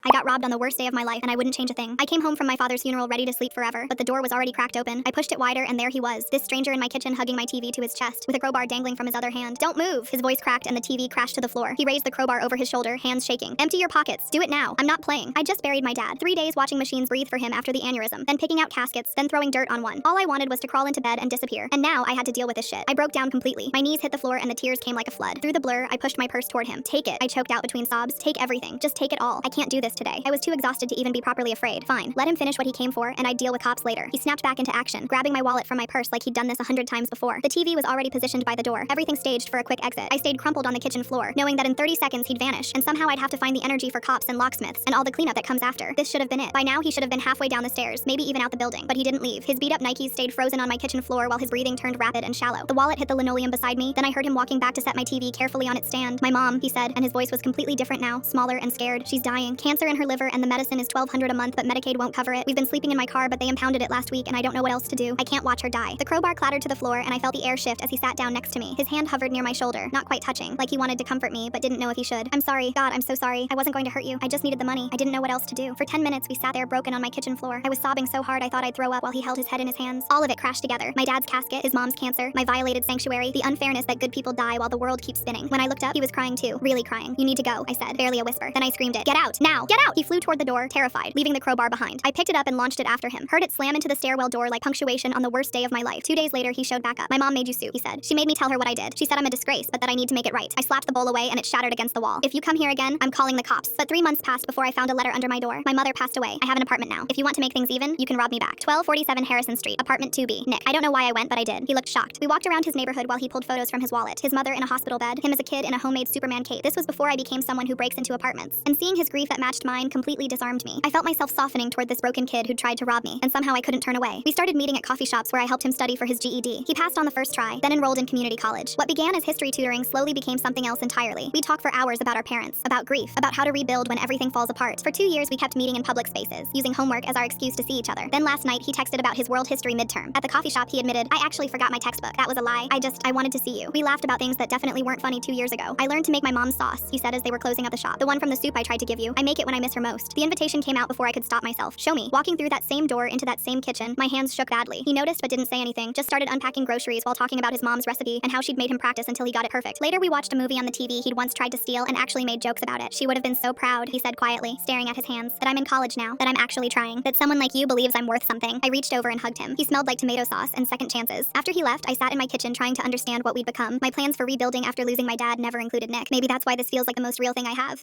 I got robbed on the worst day of my life, and I wouldn't change a thing. I came home from my father's funeral ready to sleep forever, but the door was already cracked open. I pushed it wider, and there he was, this stranger in my kitchen hugging my TV to his chest, with a crowbar dangling from his other hand. "Don't move!" His voice cracked, and the TV crashed to the floor. He raised the crowbar over his shoulder, hands shaking. "Empty your pockets. Do it now. I'm not playing. I just buried my dad. 3 days watching machines breathe for him after the aneurysm, then picking out caskets, then throwing dirt on one. All I wanted was to crawl into bed and disappear, and now I had to deal with this shit." I broke down completely. My knees hit the floor, and the tears came like a flood. Through the blur, I pushed my purse toward him. "Take it," I choked out between sobs. "Take everything. Just take it all. I can't do this today." I was too exhausted to even be properly afraid. Fine, let him finish what he came for, and I'd deal with cops later. He snapped back into action, grabbing my wallet from my purse like he'd done this 100 times before. The TV was already positioned by the door, everything staged for a quick exit. I stayed crumpled on the kitchen floor, knowing that in 30 seconds he'd vanish, and somehow I'd have to find the energy for cops and locksmiths, and all the cleanup that comes after. This should have been it. By now he should have been halfway down the stairs, maybe even out the building, but he didn't leave. His beat-up Nikes stayed frozen on my kitchen floor while his breathing turned rapid and shallow. The wallet hit the linoleum beside me, then I heard him walking back to set my TV carefully on its stand. "My mom," he said, and his voice was completely different now, smaller and scared. "She's dying. Cancer in her liver, and the medicine is $1,200 a month, but Medicaid won't cover it. We've been sleeping in my car, but they impounded it last week, and I don't know what else to do. I can't watch her die." The crowbar clattered to the floor, and I felt the air shift as he sat down next to me. His hand hovered near my shoulder, not quite touching, like he wanted to comfort me, but didn't know if he should. "I'm sorry. God, I'm so sorry. I wasn't going to hurt you. I just needed the money. I didn't know what else to do." For 10 minutes, we sat there broken on my kitchen floor. I was sobbing so hard I thought I'd throw up while he held his head in his hands. All of it crashed together. My dad's casket, his mom's cancer, my violated sanctuary, the unfairness that good people die while the world keeps spinning. When I looked up, he was crying too, really crying. "You need to go," I said, barely a whisper. Then I screamed it. "Get out, now, get out!" He flew toward the door, terrified, leaving the crowbar behind. I picked it up and launched it after him, heard it slam into the stairwell door like punctuation on the worst day of my life. 2 days later, he showed back up. "My mom made you soup," he said. "She made me tell her what I did. She said I'm a disgrace, but that I need to make it right." I slapped the bowl away, and it shattered against the wall. "If you come here again, I'm calling the cops." But 3 months passed before I found a letter under my door. "My mother passed away. I have an apartment now. If you want to make things even, you can rob me back. 1247 Harrison Street, apartment 2B. Nick." I don't know why I went, but I did. He looked shocked. We walked around his neighborhood while he pulled photos from his wallet. His mother in a hospital bed, him as a kid in a homemade Superman cape. This was before I became someone who breaks into apartments. And seeing his grief that matched mine completely disarmed me. I felt myself softening toward this broken kid who'd tried to rob me, and somehow I couldn't turn away. We started meeting at coffee shops where I helped him study for his GED. He passed on the first try, then enrolled in community college. What began as history tutoring slowly became something else entirely. We talked for hours about our parents, about grief, about how to rebuild when everything falls apart. For 2 years, we kept meeting in public spaces, using homework as our excuse to see each other. Then last night, he texted about his world history midterm. At the coffee shop, he admitted, "I actually forgot my textbook. That was a lie. I wanted to see you." We laughed about things that definitely weren't funny 2 years ago. "I learned to make my mom's sauce," he said as they were closing up the shop. "The one from the soup I tried to give you. I make it when I miss her most." The invitation came out before I could stop myself. "Show me." Walking through that same door into that same kitchen, my hands shook badly. He noticed but didn't say anything, just started unpacking groceries while talking about his mom's recipe and how she'd made him practice until he got it perfect. Later, we watched a movie on the TV he'd once tried to steal and actually made jokes about it. "She would have been so proud," he said quietly, staring at his hands, "that I'm in college now, that I'm actually trying, that someone like you believes I'm worth something." I reached over and hugged him. He smelled like tomato sauce and second chances. After he left, I sat in my kitchen trying to understand what we'd become. My plans for rebuilding after losing my dad never included Nick. Maybe that's why this feels like the most real thing I have.